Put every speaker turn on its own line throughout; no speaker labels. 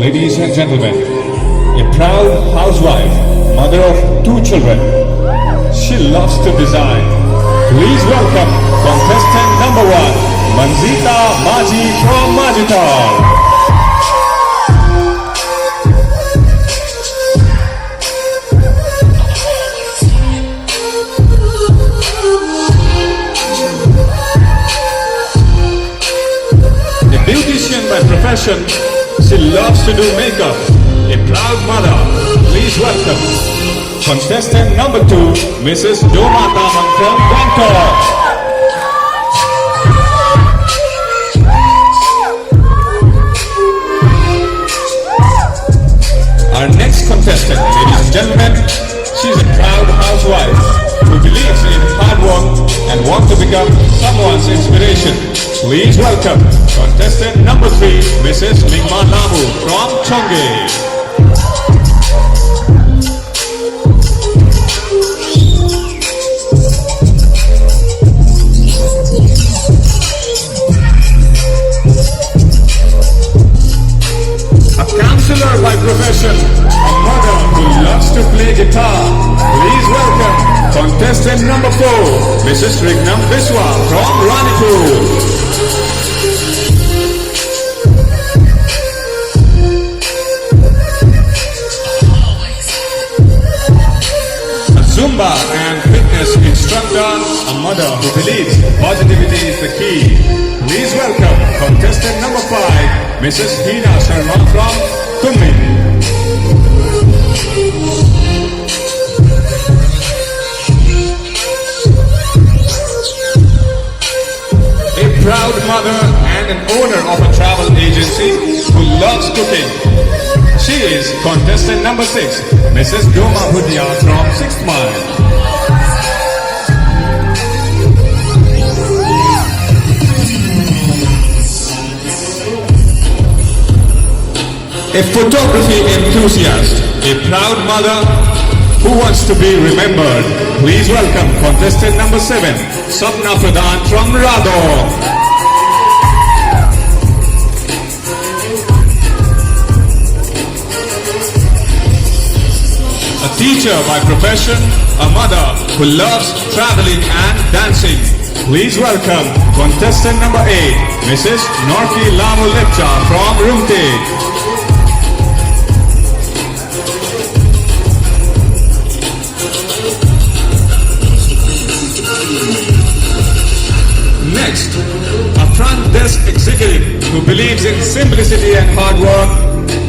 ladies and gentlemen, a proud housewife, mother of 2 children. She loves to design. Please welcome contestant number 1, Manzita Maji from Majital. By profession, she loves to do makeup. A proud mother. Please welcome contestant number 2, Mrs. Domata from Gangtok. Our next contestant, ladies and gentlemen, she's a proud housewife who believes in hard work and wants to become someone's inspiration. Please welcome contestant number 3, Mrs. Lamu from Chonge. A counselor by profession, a mother who loves to play guitar. Please welcome contestant number 4, Mrs. Rignam Biswa from Ranipool. Zumba and fitness instructor, a mother who believes positivity is the key. Please welcome contestant number 5, Mrs. Hina Sharma from Tummi. A proud mother and an owner of a travel agency who loves cooking. She is contestant number 6, Mrs. Doma Bhudia from 6th Mile. A photography enthusiast, a proud mother who wants to be remembered. Please welcome contestant number 7, Sapna Pradhan from Rhenock. A teacher by profession, a mother who loves traveling and dancing. Please welcome contestant number 8, Mrs. Norki Lamu Lepcha from Rumte. Next, a front desk executive who believes in simplicity and hard work.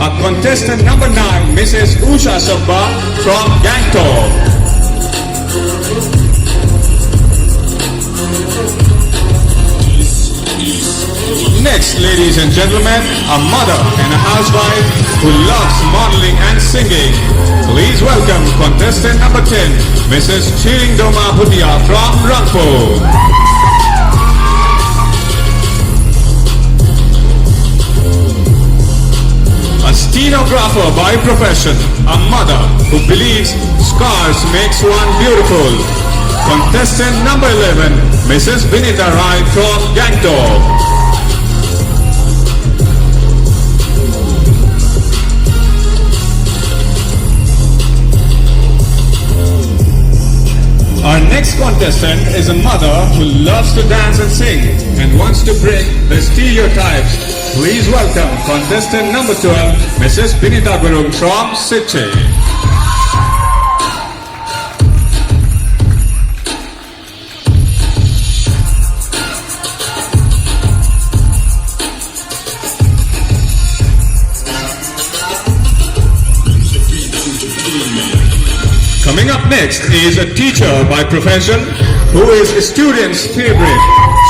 A contestant number 9, Mrs. Usha Sabba from Gangtok. Next, ladies and gentlemen, a mother and a housewife who loves modeling and singing. Please welcome contestant number 10, Mrs. Chiringdoma Bhutia from Rangpur. A stenographer by profession, a mother who believes scars makes one beautiful. Contestant number 11, Mrs. Vinita Rai from Gangtok. Our next contestant is a mother who loves to dance and sing and wants to break the stereotypes. Please welcome contestant number 12, Mrs. Rita Gurung from Sikkim. Coming up next is a teacher by profession who is a student's favorite.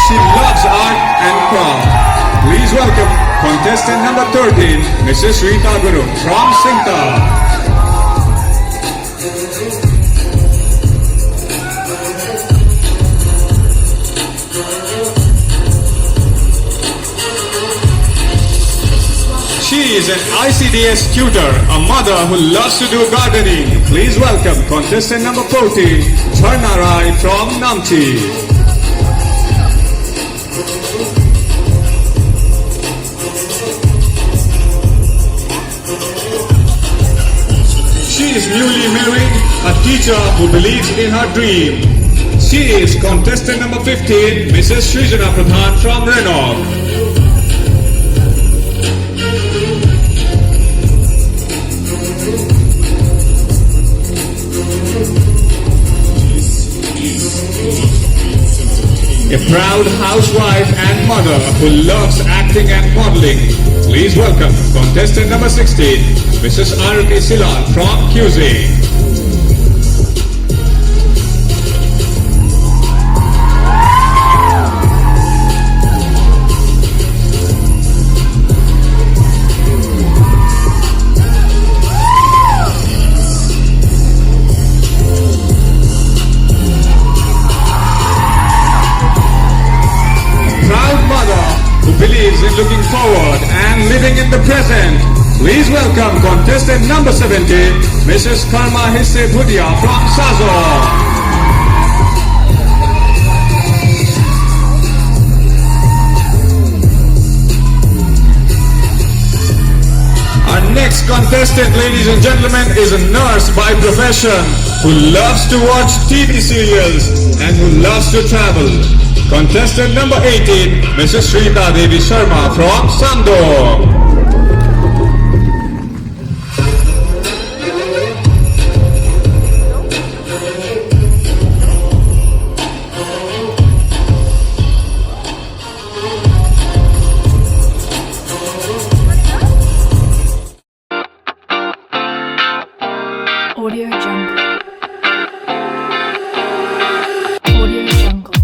She loves art and craft. Please welcome contestant number 13, Mrs. Rita Gurung from Singtam. She is an ICDS tutor, a mother who loves to do gardening. Please welcome contestant number 14, Jharna Rai from Namchi. She is newly married, a teacher who believes in her dream. She is contestant number 15, Mrs Srijana Pradhan from Rhenock. A proud housewife and mother who loves acting and modeling. Please welcome contestant number 16, Mrs. R.K. Silan from QZ. Believes in looking forward and living in the present. Please welcome contestant number 70, Mrs. Karma Hisse Bhudia from Sazor. Our next contestant, ladies and gentlemen, is a nurse by profession who loves to watch TV serials and who loves to travel. Contestant number 18, Mrs. Shrita Devi Sharma from Sandor.
Audio Jungle. Audio Jungle.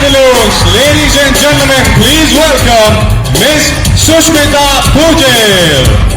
balloons. Ladies and gentlemen, please welcome Miss Sushmita Pujel.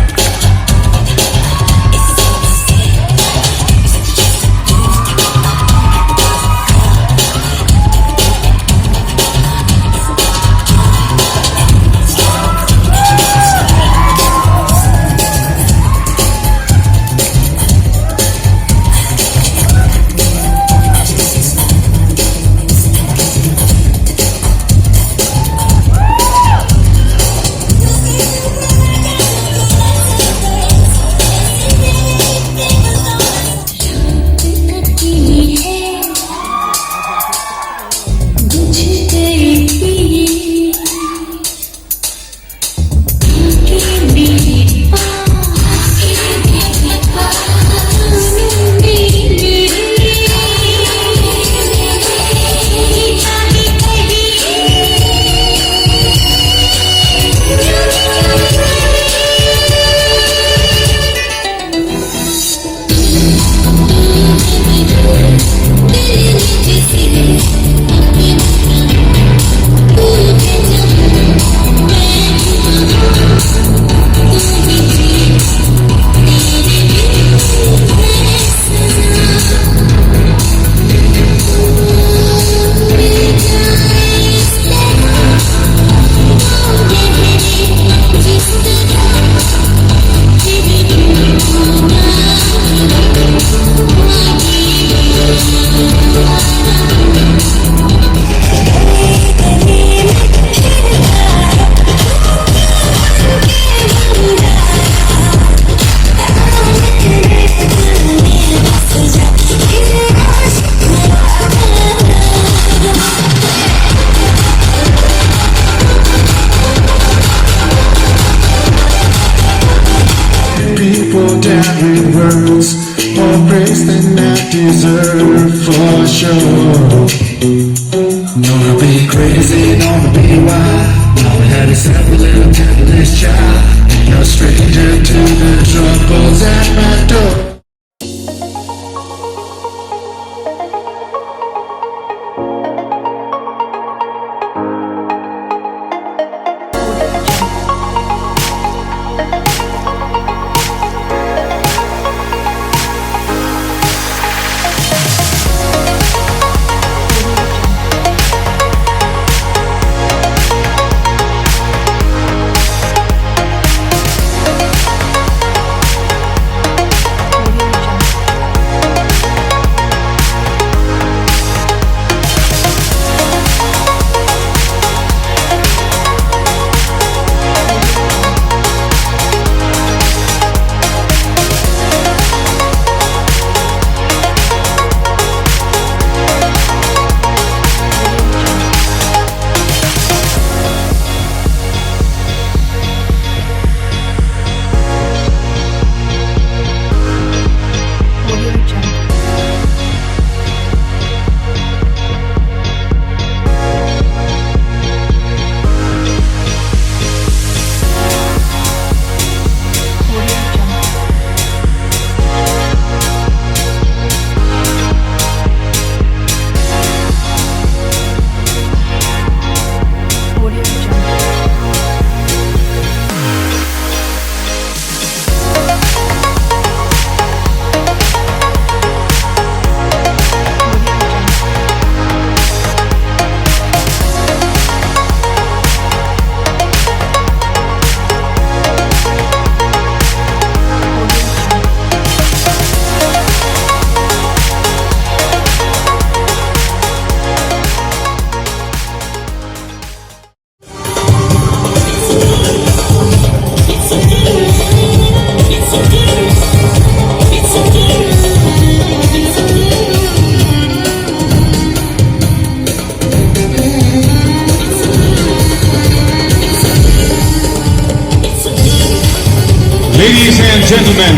Ladies and gentlemen,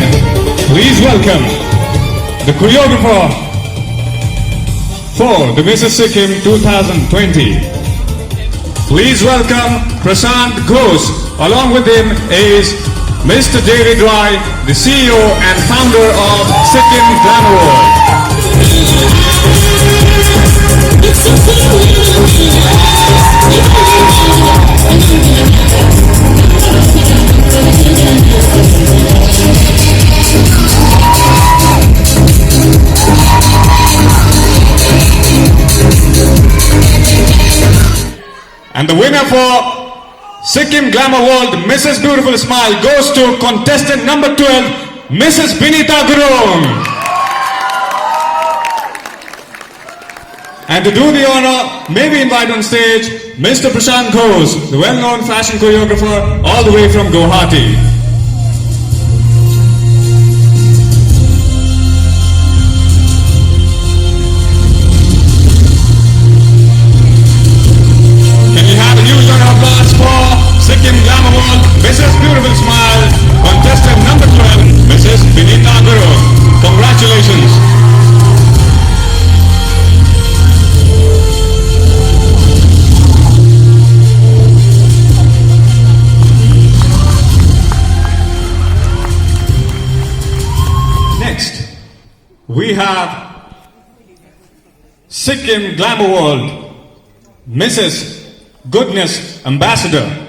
please welcome the choreographer for the Mrs Sikkim 2020. Please welcome Prashant Ghosh. Along with him is Mr. David Rai, the CEO and founder of Sikkim Glamour World. And the winner for Sikkim Glamour World, Mrs. Beautiful Smile, goes to contestant number 12, Mrs. Rita Gurung. And to do the honor, may we invite on stage Mr. Prashant Ghosh, the well-known fashion choreographer all the way from Guwahati. Sikkim Glamour World, Mrs. Beautiful Smile, contestant number 12, Mrs. Rita Gurung. Congratulations. Next, we have Sikkim Glamour World, Mrs. Goodness Ambassador.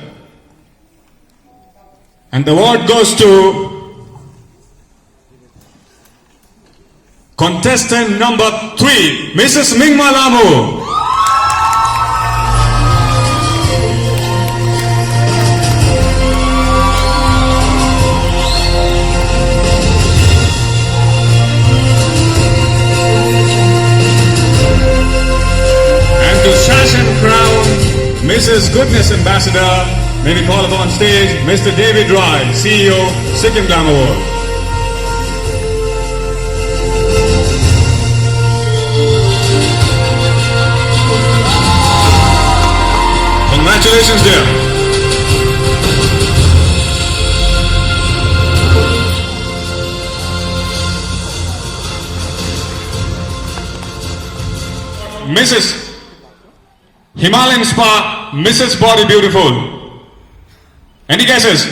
And the award goes to contestant number 3, Mrs. Mingma Lamu. And to sash and crown Mrs. Goodness Ambassador, may we call upon stage Mr. David Roy, CEO, Sikkim Glamour World. Congratulations, dear. Mrs. Himalayan Spa, Mrs. Body Beautiful. Any guesses?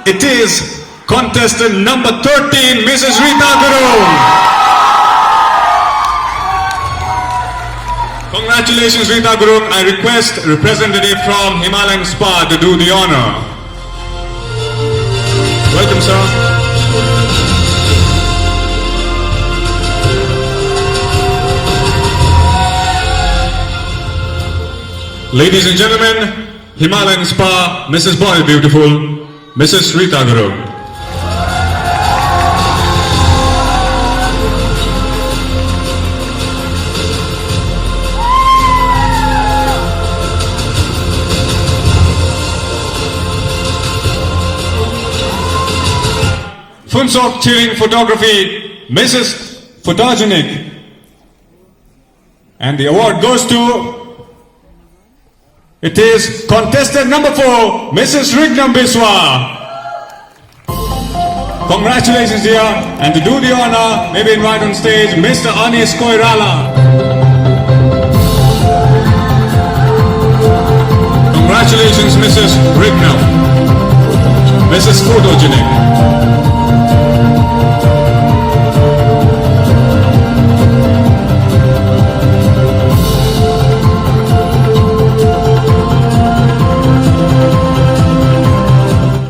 It is contestant number 13, Mrs. Rita Gurung. Congratulations, Rita Gurung. I request a representative from Himalayan Spa to do the honor. Welcome, sir. Ladies and gentlemen, Himalayan Spa, Mrs. Body Beautiful, Mrs. Rita Gurung. Funsok Cheering Photography, Mrs. Photogenic. And the award goes to, it is contestant number 4, Mrs. Rignam Biswa. Congratulations, dear. And to do the honor, may we invite on stage Mr. Anis Koirala. Congratulations, Mrs. Rignam, Mrs. Photogenic.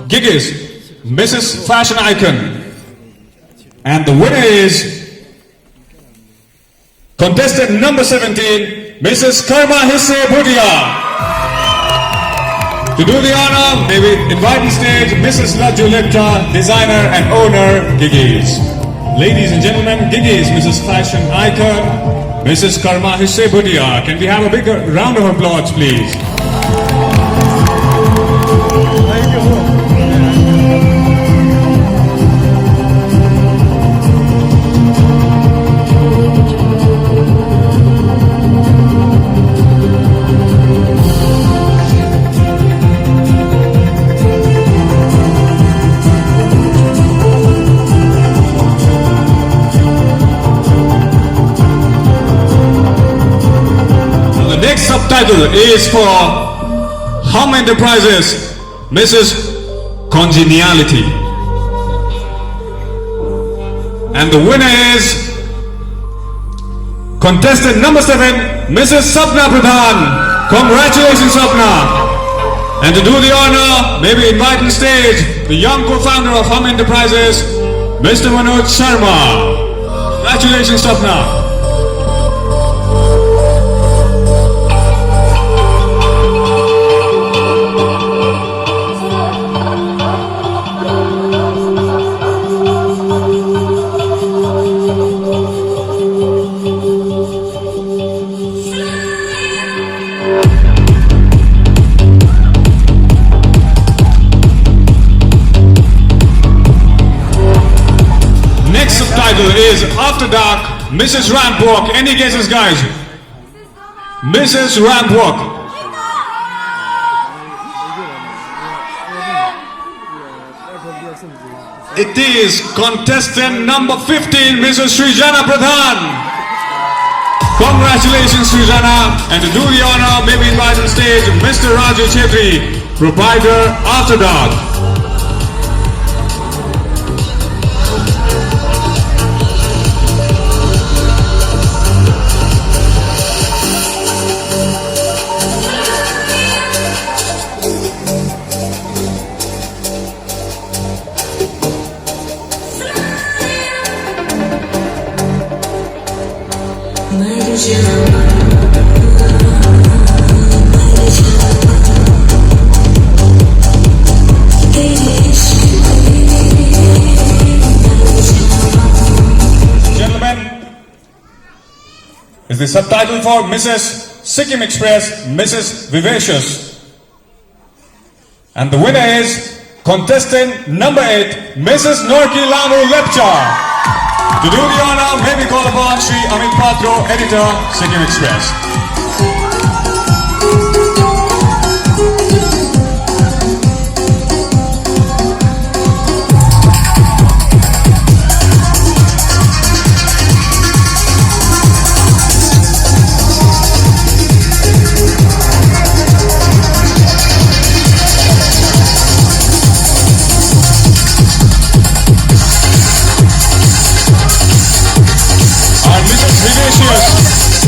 Gigi, Mrs. Fashion Icon. And the winner is contestant number 17, Mrs. Karma Hisse Bhudia. To do the honor, may we invite on stage Mrs. Lepcha, designer and owner, Gigi's. Ladies and gentlemen, Gigi's Mrs. Fashion Icon, Mrs. Karma Hisse Bhudia. Can we have a big round of applause, please? Subtitle is for Hum Enterprises, Mrs. Congeniality. And the winner is contestant number 7, Mrs. Shrivastava Pradhan. Congratulations, Sapna. And to do the honor, may we invite on stage the young co-founder of Hum Enterprises, Mr. Manoj Sharma. Congratulations, Sapna. After Dark, Mrs. Rampwalk. Any guesses, guys? Mrs. Rampwalk. It is contestant number 15, Mrs. Srijana Pradhan. Congratulations, Srijana. And to do the honor, may we invite on stage Mr. Raju Chetri, proprietor, After Dark. Is the subtitle for Mrs. Sikkim Express, Mrs. Vivacious. And the winner is contestant number 8, Mrs. Norki Lamu Lepcha. To do the honor, may we call upon Sri Amit Patro, editor, Sikkim Express.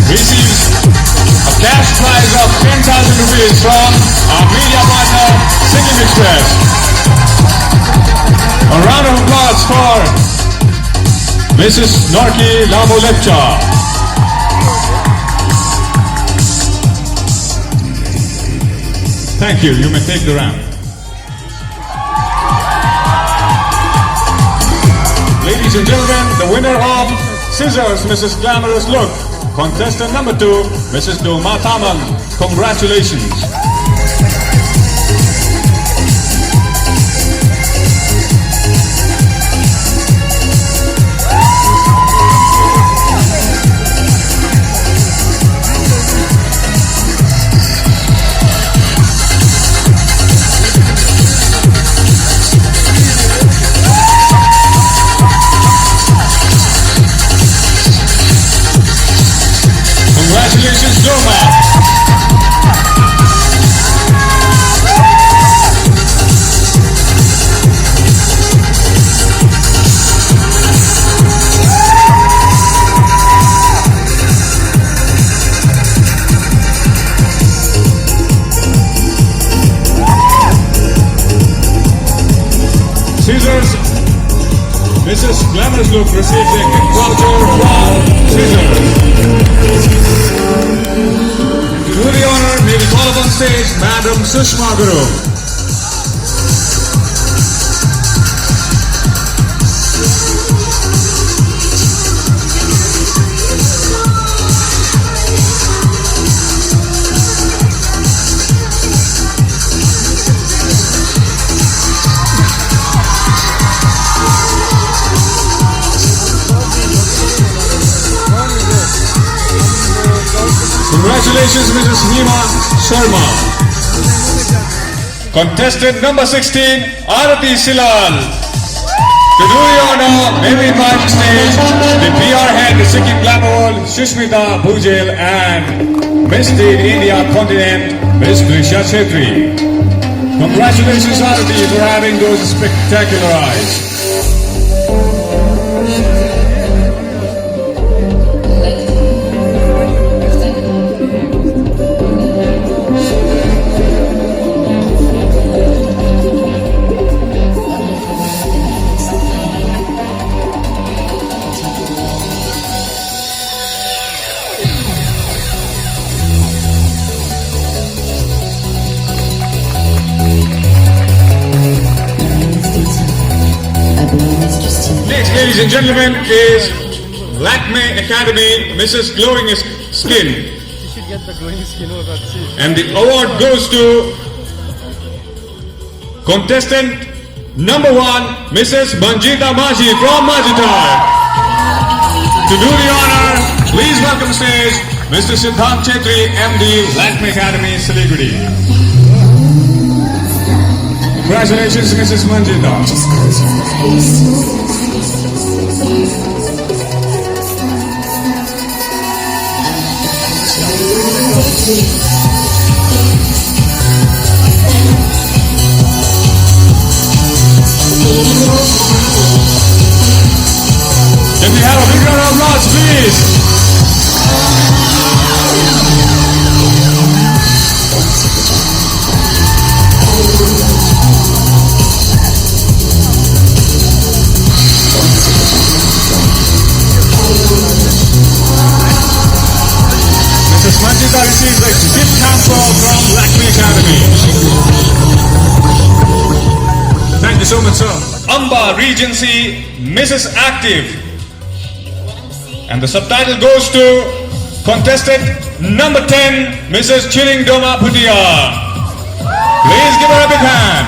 Receives a cash prize of 10,000 rupees from our media partner, Sikkim Express. A round of applause for Mrs. Norki Lamu Lepcha. Thank you. You may take the round. Ladies and gentlemen, the winner of Scissors, Mrs. Glamorous Look. Contestant number 2, Mrs. Doma Thaman. Congratulations. Congratulations, Doma. Scissors, Mrs. Glamorous Look receives a gift voucher from Scissors. To do the honor, may we call up on stage Madam Sushma Gurung. Congratulations, Mrs. Nima Sharma. Contestant number 16, Arati Silal. To do the honor, may we invite on stage the PR head, the Sikkim Glamour World, Sushmita Bhujel, and Miss India Continent, Miss Brisha Chetri. Congratulations, Arati, for having those spectacular eyes. Ladies and gentlemen, is Lakme Academy, Mrs. Glowing Skin.
You should get the glowing skin over that.
And the award goes to contestant number 1, Mrs. Manjita Maji from Majitar. To do the honor, please welcome stage Mr. Siddhant Chetri, MD, Lakme Academy, Siliguri. Congratulations, Mrs. Manjita. Can we have a big round of applause, please? Mrs. Manjita receives a gift hamper from Lakme Academy. Thank you so much, sir. Amba, Regency, Mrs. Active. And the subtitle goes to contestant number 10, Mrs. Chiringdoma Bhutia. Please give her a big hand.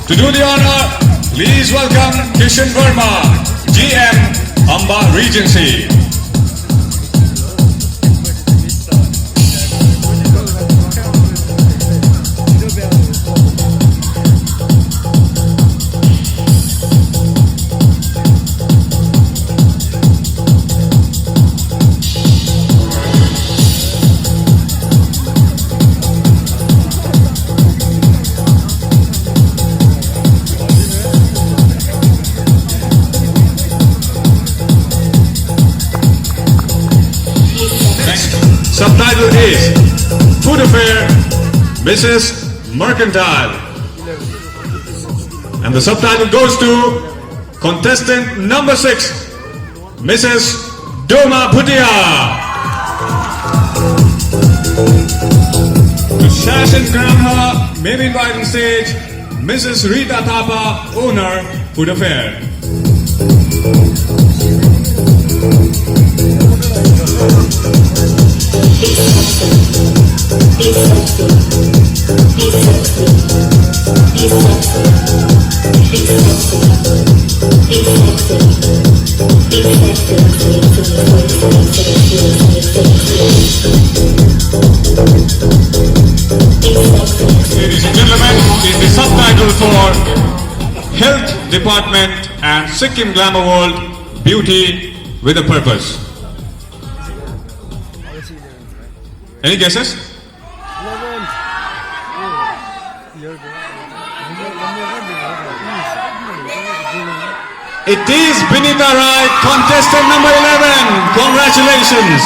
To do the honor, please welcome Kishan Verma, GM, Amba Regency. Subtitle is Food Affair, Mrs. Mercantile. And the subtitle goes to contestant number 6, Mrs. Doma Bhutia. To sash and crown her, may we invite on stage Mrs. Rita Thapa, owner, Food Affair. Ladies and gentlemen, is the subtitle for Health Department and Sikkim Glamour World, Beauty with a Purpose. Any guesses? It is Binita Rai, contestant number 11. Congratulations.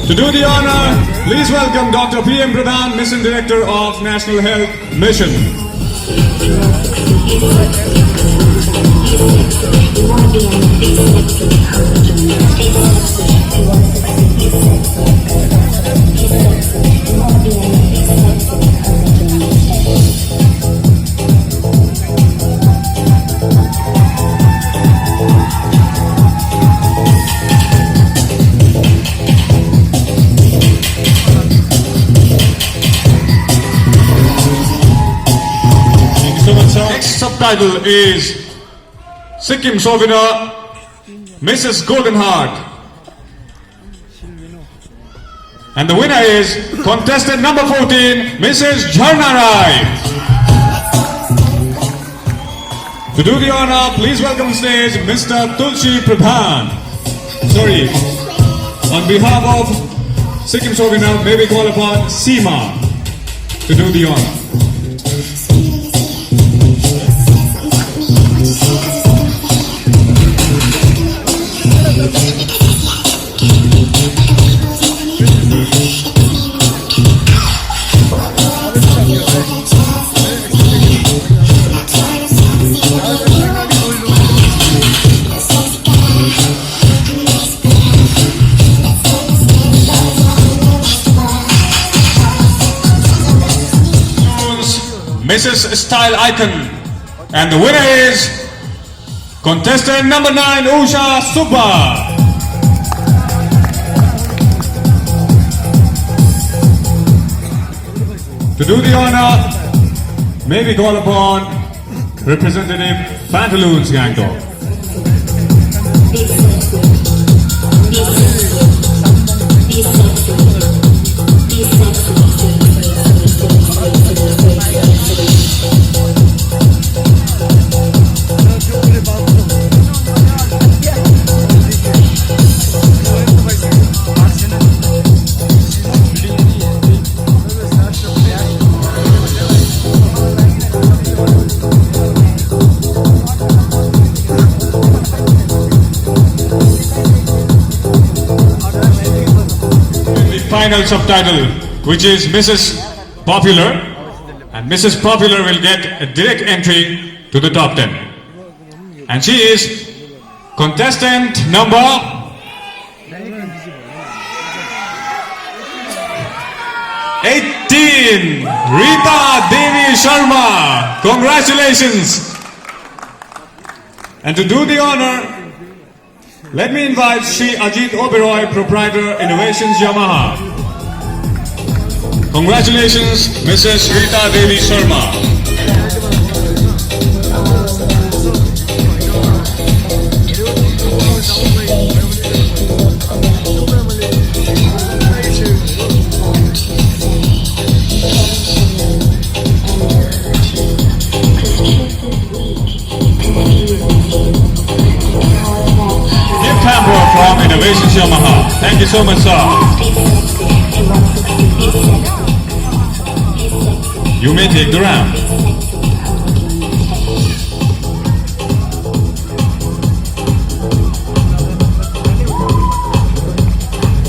To do the honor, please welcome Dr. Peden Pradhan, Mission Director of National Health Mission. Next subtitle is Sikkim Souvenir, Mrs. Golden Heart. And the winner is contestant number 14, Mrs. Jharna Rai. To do the honor, please welcome on stage Mr. Tulsi Pradhan. Sorry, on behalf of Sikkim Souvenir, may we call upon Seema to do the honor. Mrs. Style Icon. And the winner is contestant number 9, Usha Subba. To do the honor, may we call upon Representative Pantaloons Gangtok. Final subtitle, which is Mrs. Popular, and Mrs. Popular will get a direct entry to the top 10. And she is contestant number 18, Rita Devi Sharma. Congratulations. And to do the honor, let me invite Sri Ajit Oberoi, proprietor, Innovations Yamaha. Congratulations, Mrs. Rita Devi Sharma. From Innovations Yamaha. Thank you so much, sir. You may take the ramp.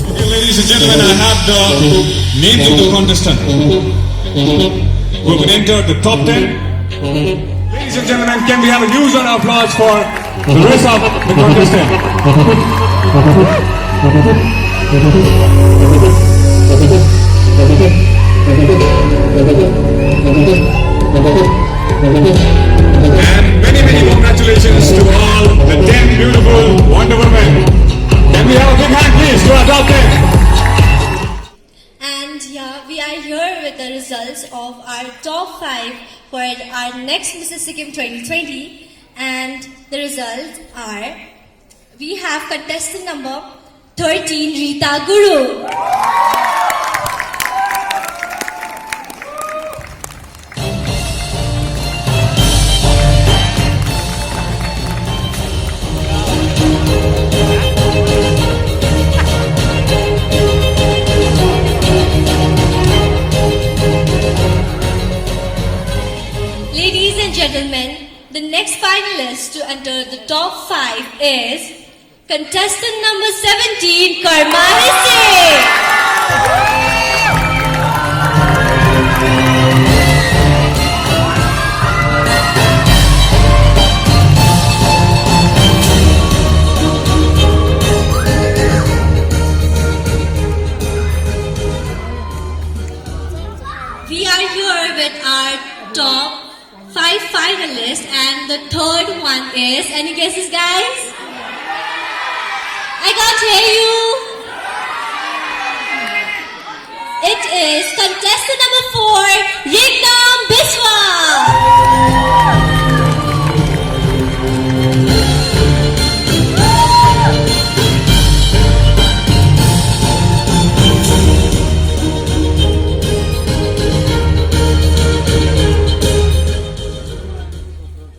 Okay, ladies and gentlemen, I have the names of the contestants who will enter the top 10. Ladies and gentlemen, can we have a huge round of applause for the rest of the contestants? And many, many congratulations to all the 10 beautiful Wonder Women. Can we have a big hand please to our top 10?
And yeah, we are here with the results of our top 5 for our next Mrs Sikkim 2020. And the results are, we have contestant number 13, Rita Gurung. Ladies and gentlemen, the next finalist to enter the top 5 is contestant number 17, Karma Hisse. We are here with our top 5 finalists, and the third one is, any guesses, guys? I can't hear you. It is contestant number 4, Rignam Biswa.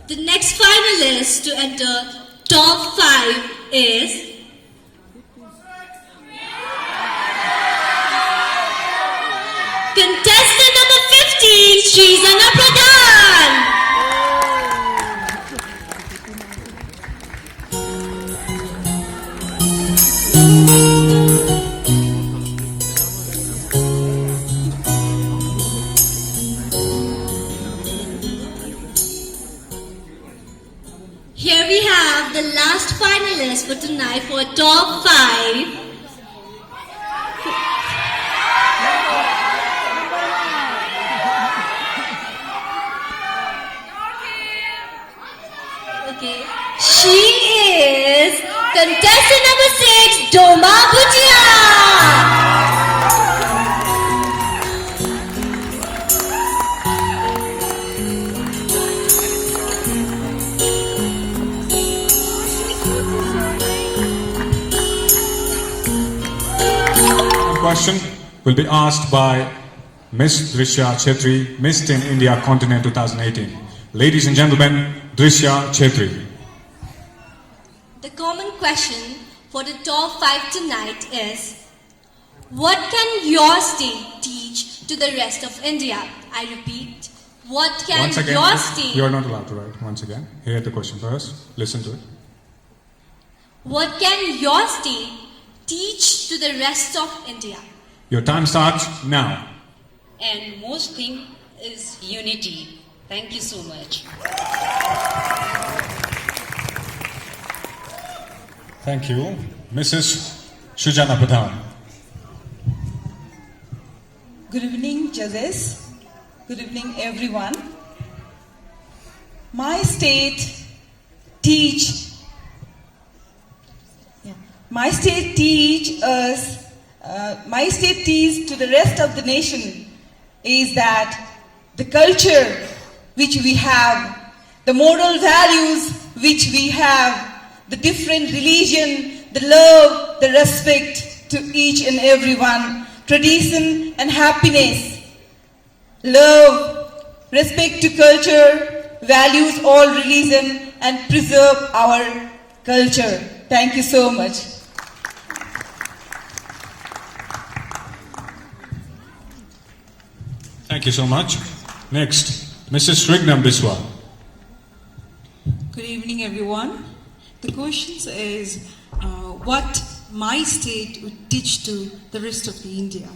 The next finalist to enter top 5 is contestant number 15, Srijana Pradhan. Here we have the last finalist for tonight for top 5. Okay. She is contestant number 6, Doma Bhutia.
question will be asked by Miss Drishya Chetri, Miss Teen India Continent 2018. Ladies and gentlemen, Drishya Chetri.
The common question for the top 5 tonight is, what can your state teach to the rest of India? I repeat, what can
Once again,
your state...
you are not allowed to write. Once again, hear the question first. Listen to it.
What can your state teach to the rest of India?
Your time starts now.
And most thing is unity. Thank you so much.
Thank you. Mrs. Srijana Pradhan.
Good evening, judges. Good evening, everyone. My state teach to the rest of the nation is that the culture which we have, the moral values which we have, the different religion, the love, the respect to each and everyone, tradition and happiness, love, respect to culture, values all religion and preserve our culture. Thank you so much.
Thank you so much. Next, Mrs. Rignam Biswa.
Good evening, everyone. The question is what my state would teach to the rest of the India.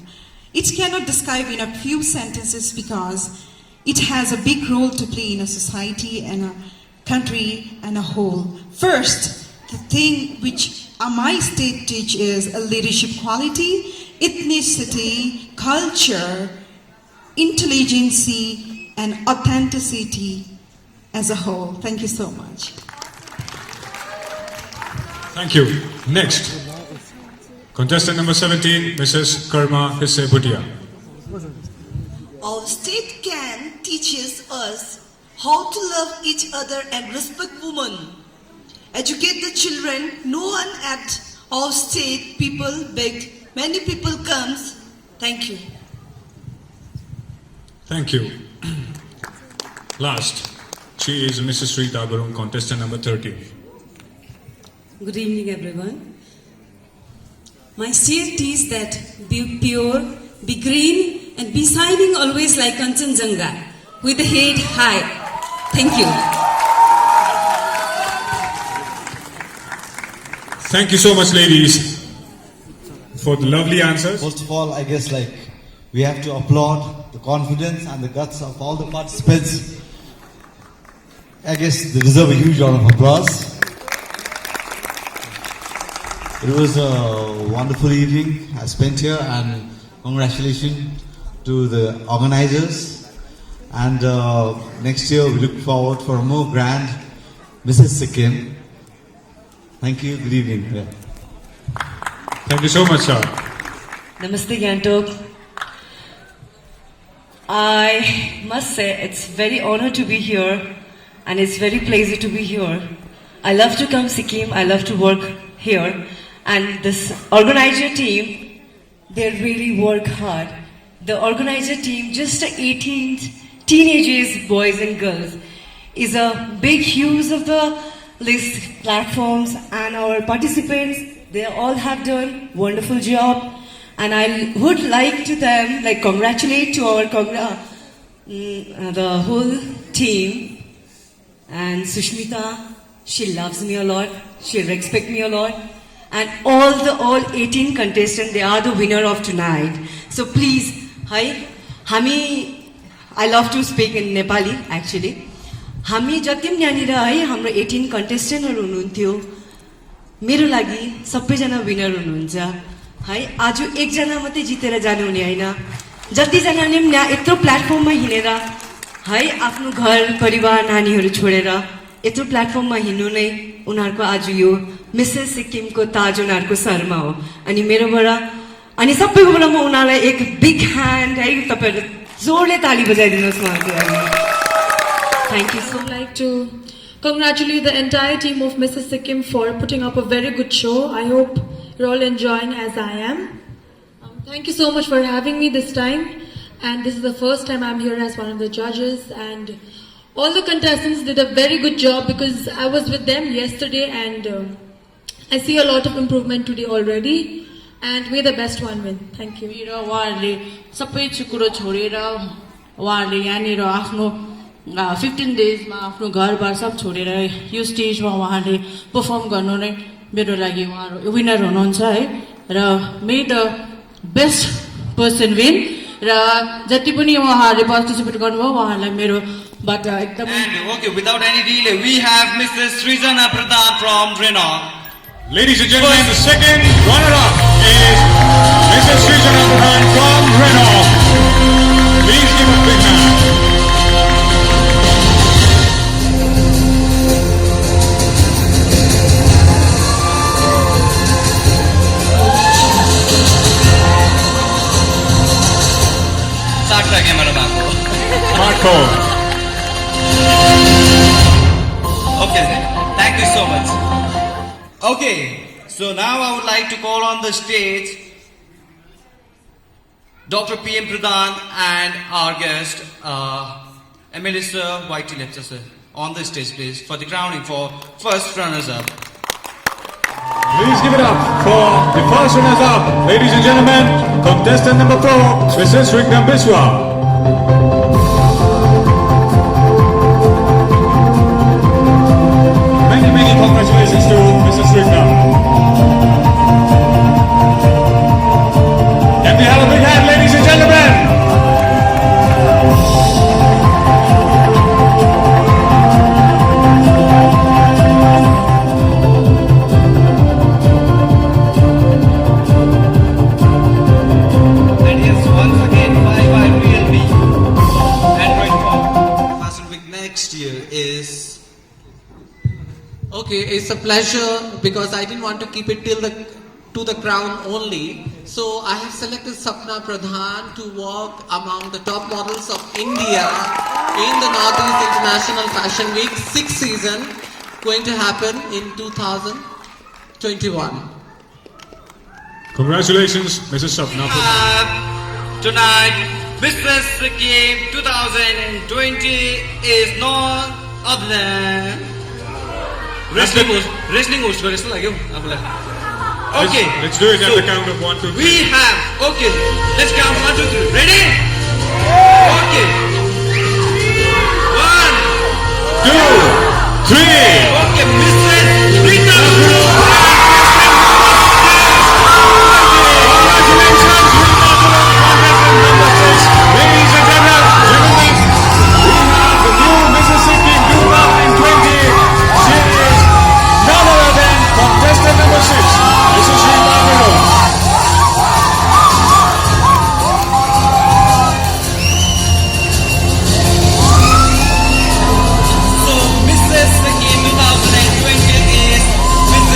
It cannot describe in a few sentences because it has a big role to play in a society and a country and a whole. First, the thing which my state teach is a leadership quality, ethnicity, culture, intelligence, and authenticity as a whole. Thank you so much.
Thank you. Next, contestant number 17, Mrs. Karma Hisse Bhutia.
Our state can teaches us how to love each other and respect women. Educate the children. No one at our state people begged. Many people comes. Thank you.
Thank you. Last, she is Mrs. Rita Gurung, contestant number 13.
Good evening, everyone. My state is that be pure, be green, and be shining always like Kanchenjunga, with the head high. Thank you.
Thank you so much, ladies, for the lovely answers.
First of all, I guess we have to applaud the confidence and the guts of all the participants. I guess they deserve a huge round of applause. It was a wonderful evening I spent here, and congratulations to the organizers. And next year we look forward for a more grand Mrs. Sikkim. Thank you. Good evening. Yeah.
Thank you so much, sir.
Namaste, Gangtok. I must say it's very honor to be here, and it's very pleasure to be here. I love to come Sikkim. I love to work here. And this organizer team, they really work hard. The organizer team, just 18 teenagers, boys and girls, is a big use of the list platforms, and our participants, they all have done wonderful job. And I would like to them, congratulate to our the whole team. And Sushmita, she loves me a lot. She respects me a lot. And all 18 contestants, they are the winner of tonight. So please, hi, I love to speak in Nepali actually. हामी जति पनि यहाँनिर है हाम्रो 18 कन्टेस्टेन्टहरु हुनुहुन्थ्यो मेरो लागि सबैजना विनर हुनुहुन्छ है आज एकजना मात्रै जितेर जानु हुने हैन जति जनाले पनि यहाँ यत्रो प्लेटफर्ममा हिनेर है आफ्नो घर परिवार नानीहरु छोडेर यत्रो प्लेटफर्ममा हिँड्नु नै उनीहरुको आज यो मिसेस सिक्किमको ताज उनीहरुको शर्मा हो अनि मेरोबाट अनि सबैकोबाट म उनीहरुलाई एक बिग ह्यान्ड है तपाईहरु जोडले ताली बजाइदिनुस् उहाँहरुको Thank you.
I would like to congratulate the entire team of Mrs. Sikkim for putting up a very good show. I hope you're all enjoying as I am. Thank you so much for having me this time. And this is the first time I'm here as one of the judges. And all the contestants did a very good job because I was with them yesterday and I see a lot of improvement today already. And may the best one win. Thank you.
उहाँहरूले सबै कुरो छोडेर उहाँहरूले यहाँनिर आफ्नो 15 डेजमा आफ्नो घरबार सब छोडेर यो स्टेजमा उहाँहरूले परफर्म गर्नु नै मेरो लागि उहाँहरू विनर हुनुहुन्छ है र may the best person win र जति पनि उहाँहरूले पार्टिसिपेट गर्नुभयो उहाँहरूलाई मेरोबाट एकदमै
Okay, without any delay, we have Mrs Srijana Pradhan from Rhenock.
Ladies and gentlemen, the second runner-up is Mrs Srijana Pradhan from Rhenock. Please give a big hand. Marco.
Okay, thank you so much. Okay, so now I would like to call on the stage Dr. P.M. Pradhan and our guest MLA Sir Y.T. Lepcha sir on the stage please for the crowning for first runners-up.
Please give it up for the first runners-up. Ladies and gentlemen, contestant number 4, Mrs Rignam Biswa. Many congratulations to Mrs. Rignam. Can we have a big hand, ladies and gentlemen?
And yes, once again, bye-bye PLB. Android phone. Fashion Week next year is...
Okay, it's a pleasure because I didn't want to keep it to the crown only. So I have selected Sapna Pradhan to walk among the top models of India in the Northeast International Fashion Week 6th season, going to happen in 2021.
Congratulations, Mrs. Sapna Pradhan.
Tonight, Mrs. Sikkim 2020 is none other than wrestling host ko jस्तो लाग्यो आफुलाई. Okay,
let's do it at the count of 1, 2, 3.
We have, okay, let's count 1, 2, 3. Ready? Okay. 1, 2, 3. Okay, Mrs. Rita Gurung.
Ladies and gentlemen, we have the new Mrs. Sikkim 2020. She is none other than contestant number 6, Mrs. Rita Gurung.
So, Mrs. Sikkim 2020 is Mrs.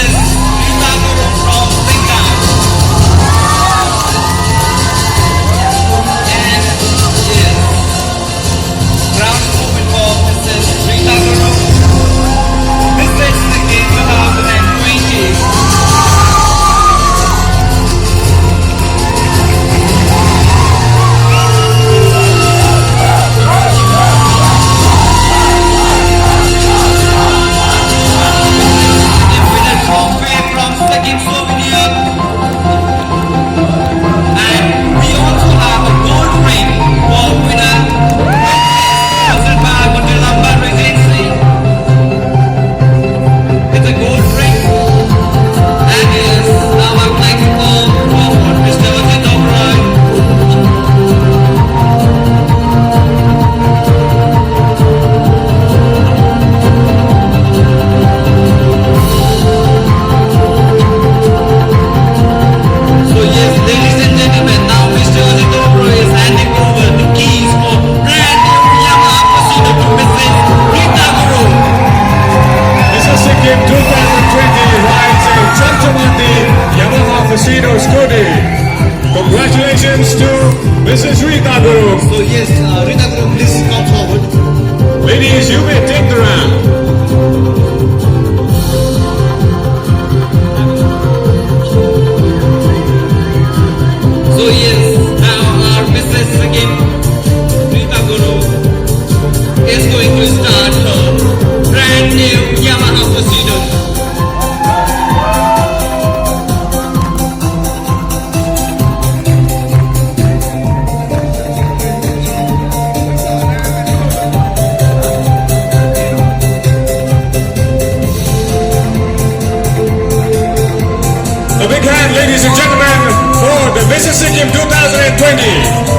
Ladies and gentlemen, for the Mrs Sikkim 2020